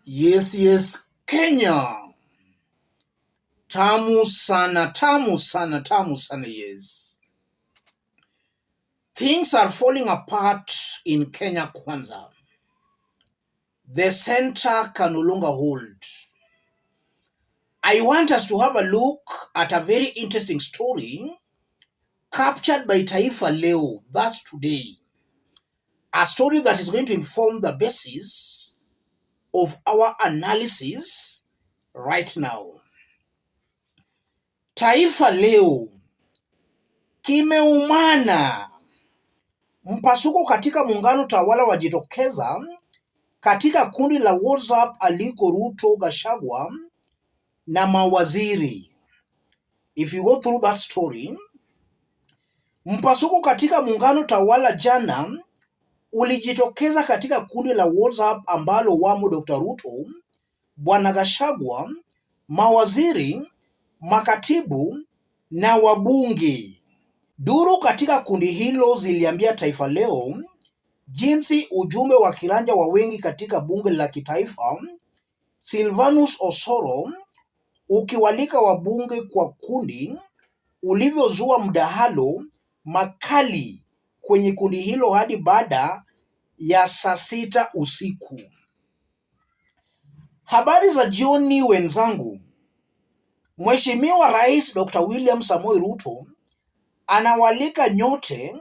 Yes, Kenya. Tamu sana, yes. Things are falling apart in Kenya kwanza. The center can no longer hold. I want us to have a look at a very interesting story captured by Taifa Leo, that's today. A story that is going to inform the basis of our analysis right now. Taifa Leo, kimeumana. Mpasuko katika muungano tawala wajitokeza katika kundi la WhatsApp aliko Ruto, Gachagua na mawaziri. If you go through that story, mpasuko katika muungano tawala jana ulijitokeza katika kundi la WhatsApp ambalo wamo Dr. Ruto, Bwana Gachagua, mawaziri, makatibu na wabunge. Duru katika kundi hilo ziliambia Taifa Leo jinsi ujumbe wa kiranja wa wengi katika bunge la kitaifa Silvanus Osoro ukiwalika wabunge kwa kundi ulivyozua mdahalo makali kwenye kundi hilo hadi baada ya saa 6 usiku. Habari za jioni wenzangu. Mheshimiwa Rais Dr. William Samoei Ruto anawalika nyote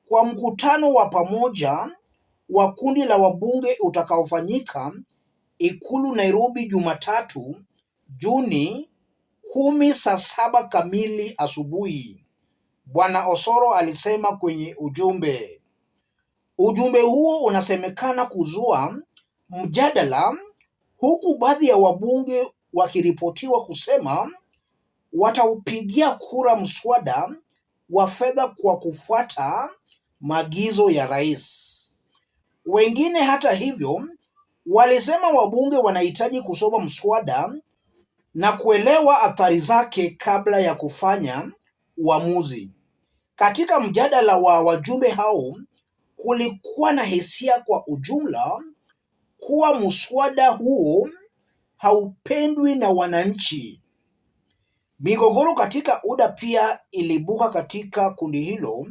kwa mkutano wa pamoja wa kundi la wabunge utakaofanyika Ikulu Nairobi Jumatatu, Juni 10 saa 7 kamili asubuhi. Bwana Osoro alisema kwenye ujumbe. Ujumbe huo unasemekana kuzua mjadala huku baadhi ya wabunge wakiripotiwa kusema wataupigia kura mswada wa fedha kwa kufuata maagizo ya rais. Wengine hata hivyo walisema wabunge wanahitaji kusoma mswada na kuelewa athari zake kabla ya kufanya uamuzi. Katika mjadala wa wajumbe hao kulikuwa na hisia kwa ujumla kuwa mswada huo haupendwi na wananchi. Migogoro katika UDA pia ilibuka katika kundi hilo,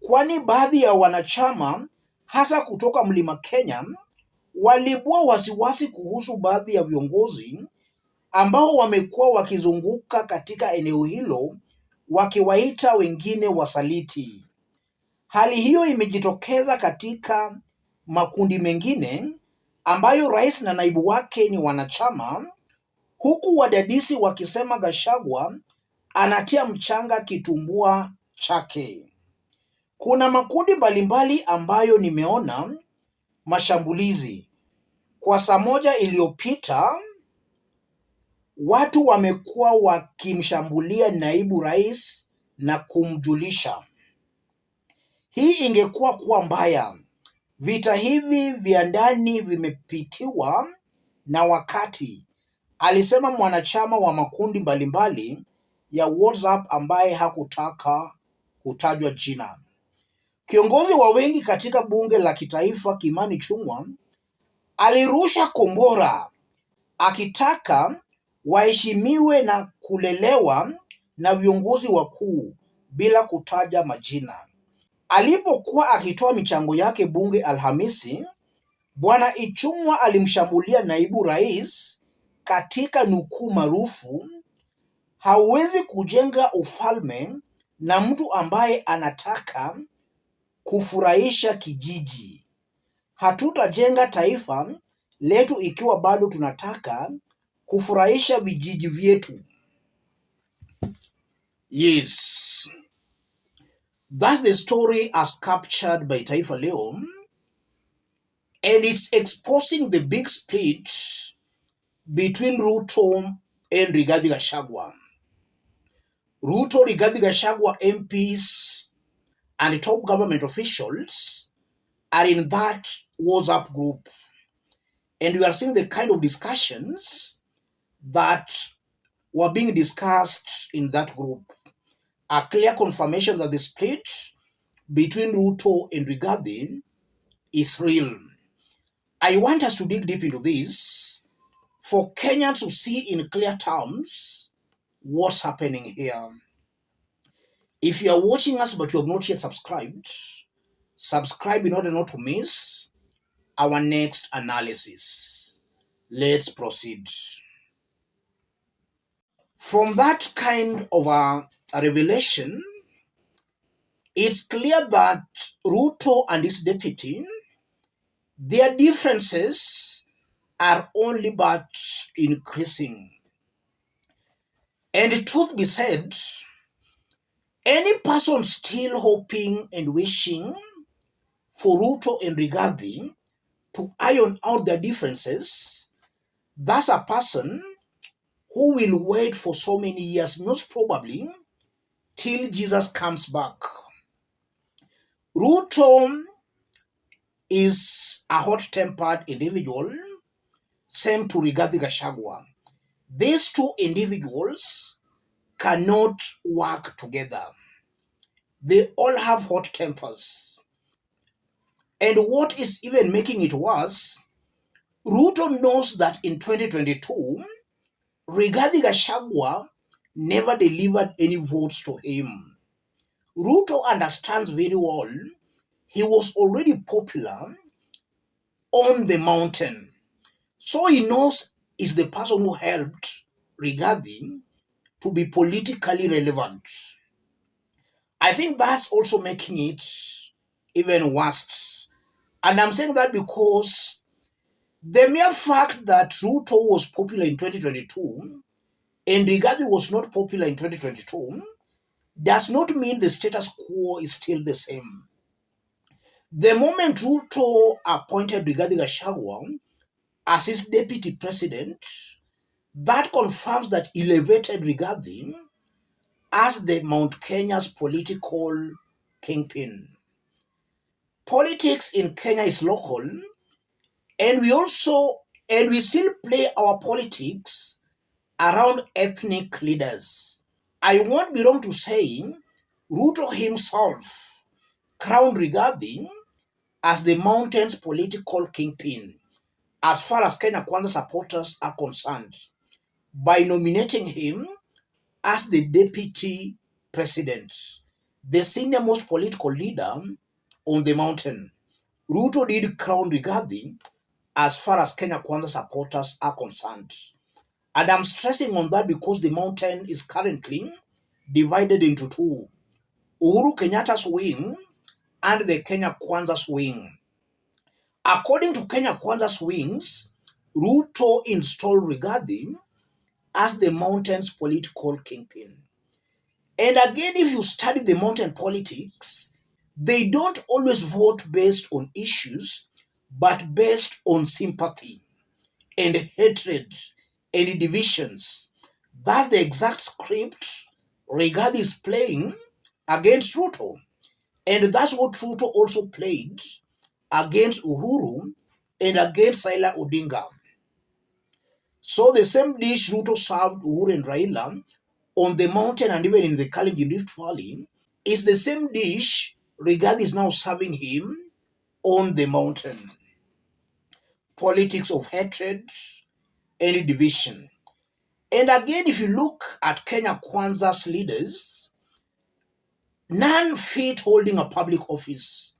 kwani baadhi ya wanachama hasa kutoka Mlima Kenya walibua wasiwasi kuhusu baadhi ya viongozi ambao wamekuwa wakizunguka katika eneo hilo wakiwaita wengine wasaliti. Hali hiyo imejitokeza katika makundi mengine ambayo rais na naibu wake ni wanachama, huku wadadisi wakisema Gachagua anatia mchanga kitumbua chake. Kuna makundi mbalimbali ambayo nimeona mashambulizi. Kwa saa moja iliyopita, watu wamekuwa wakimshambulia naibu rais na kumjulisha. Hii ingekuwa mbaya. Vita hivi vya ndani vimepitiwa na wakati, alisema mwanachama wa makundi mbalimbali ya WhatsApp ambaye hakutaka kutajwa jina. Kiongozi wa wengi katika bunge la kitaifa Kimani Ichung'wah alirusha kombora akitaka waheshimiwe na kulelewa na viongozi wakuu bila kutaja majina. Alipokuwa akitoa michango yake bunge Alhamisi, Bwana Ichung'wah alimshambulia naibu rais katika nukuu maarufu, hauwezi kujenga ufalme na mtu ambaye anataka kufurahisha kijiji. Hatutajenga taifa letu ikiwa bado tunataka kufurahisha vijiji vyetu. Yes, that's the story as captured by Taifa Leo, and it's exposing the big split between Ruto and Rigathi Gachagua. Ruto, Rigathi Gachagua MPs and top government officials are in that WhatsApp group, and we are seeing the kind of discussions that were being discussed in that group. A clear confirmation that the split between Ruto and Rigathi is real. I want us to dig deep into this for Kenyans to see in clear terms what's happening here. If you are watching us but you have not yet subscribed, subscribe in order not to miss our next analysis. Let's proceed. From that kind of a revelation, it's clear that Ruto and his deputy, their differences are only but increasing. And the truth be said, any person still hoping and wishing for Ruto and Rigathi to iron out their differences, that's a person who will wait for so many years, most probably till Jesus comes back. Ruto is a hot-tempered individual, same to Rigathi Gachagua. These two individuals cannot work together. They all have hot tempers. And what is even making it worse, Ruto knows that in 2022, Rigathi Gachagua never delivered any votes to him. Ruto understands very well he was already popular on the mountain. So he knows is the person who helped Rigathi to be politically relevant. I think that's also making it even worse. And I'm saying that because the mere fact that Ruto was popular in 2022 and Rigathi was not popular in 2022 does not mean the status quo is still the same. The moment Ruto appointed Rigathi Gachagua as his deputy president, that confirms that he elevated Rigathi as the Mount Kenya's political kingpin. Politics in Kenya is local, and we still play our politics around ethnic leaders. I won't be wrong to saying Ruto himself crowned Rigathi as the mountain's political kingpin as far as Kenya Kwanza supporters are concerned by nominating him as the deputy president, the senior most political leader on the mountain. Ruto did crown Rigathi as far as Kenya Kwanza supporters are concerned. And I'm stressing on that because the mountain is currently divided into two: Uhuru Kenyatta's wing and the Kenya Kwanza's wing. According to Kenya Kwanza's wings, Ruto installed Rigathi as the mountain's political kingpin. And again, if you study the mountain politics, they don't always vote based on issues, but based on sympathy and hatred and divisions. That's the exact script Rigathi is playing against Ruto. And that's what Ruto also played against Uhuru and against Raila Odinga. So the same dish Ruto served Uhuru and Raila on the mountain and even in the Kalenjin Rift Valley is the same dish Rigathi is now serving him on the mountain. Politics of hatred and division. And again, if you look at Kenya Kwanza's leaders, none fit holding a public office.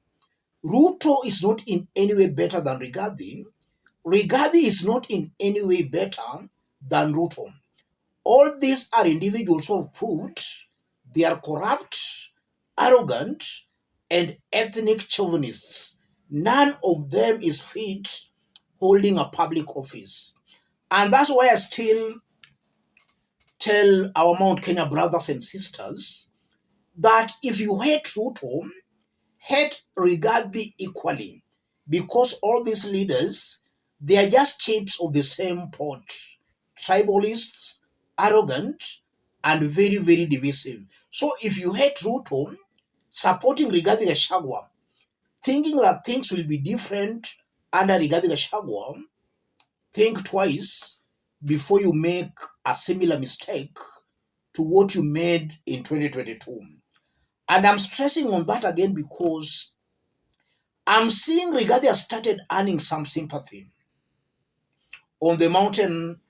Ruto is not in any way better than Rigathi. Rigathi is not in any way better than Ruto. All these are individuals who have proved they are corrupt, arrogant, and ethnic chauvinists. None of them is fit holding a public office. And that's why I still tell our Mount Kenya brothers and sisters that if you hate Ruto, hate Rigathi equally, because all these leaders, they are just chips of the same pot. Tribalists, arrogant, and very, very divisive. So if you hate Ruto, supporting Rigathi Gachagua, thinking that things will be different under Rigathi Gachagua, think twice before you make a similar mistake to what you made in 2022. And I'm stressing on that again because I'm seeing Rigathi has started earning some sympathy. on the mountain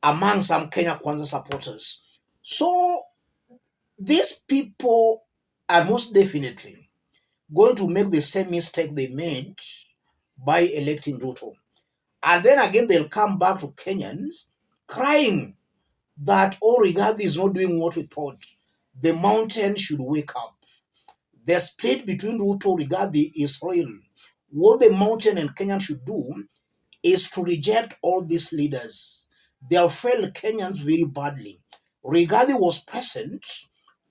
among some Kenya Kwanza supporters. So these people are most definitely going to make the same mistake they made by electing Ruto. And then again, they'll come back to Kenyans crying that, oh, Rigathi is not doing what we thought. The mountain should wake up. The split between Ruto and Rigathi is real. What the mountain and Kenyans should do is to reject all these leaders. They have failed Kenyans very badly. Rigathi was present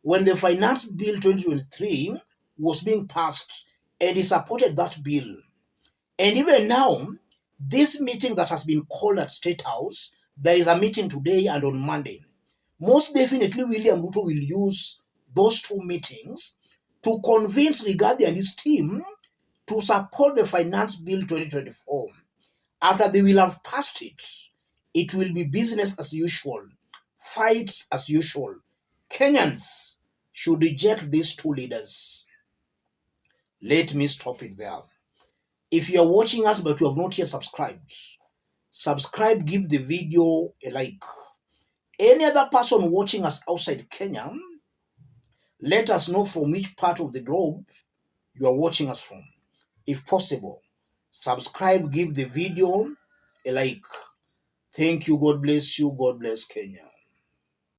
when the Finance Bill 2023 was being passed, and he supported that bill. And even now, this meeting that has been called at State House, there is a meeting today and on Monday. Most definitely, William Ruto will use those two meetings to convince Rigathi and his team to support the Finance Bill 2024. After they will have passed it, it will be business as usual, fights as usual. Kenyans should reject these two leaders. Let me stop it there. If you are watching us but you have not yet subscribed, subscribe, give the video a like. Any other person watching us outside Kenya, let us know from which part of the globe you are watching us from. If possible, subscribe, give the video a like. Thank you. God bless you. God bless Kenya.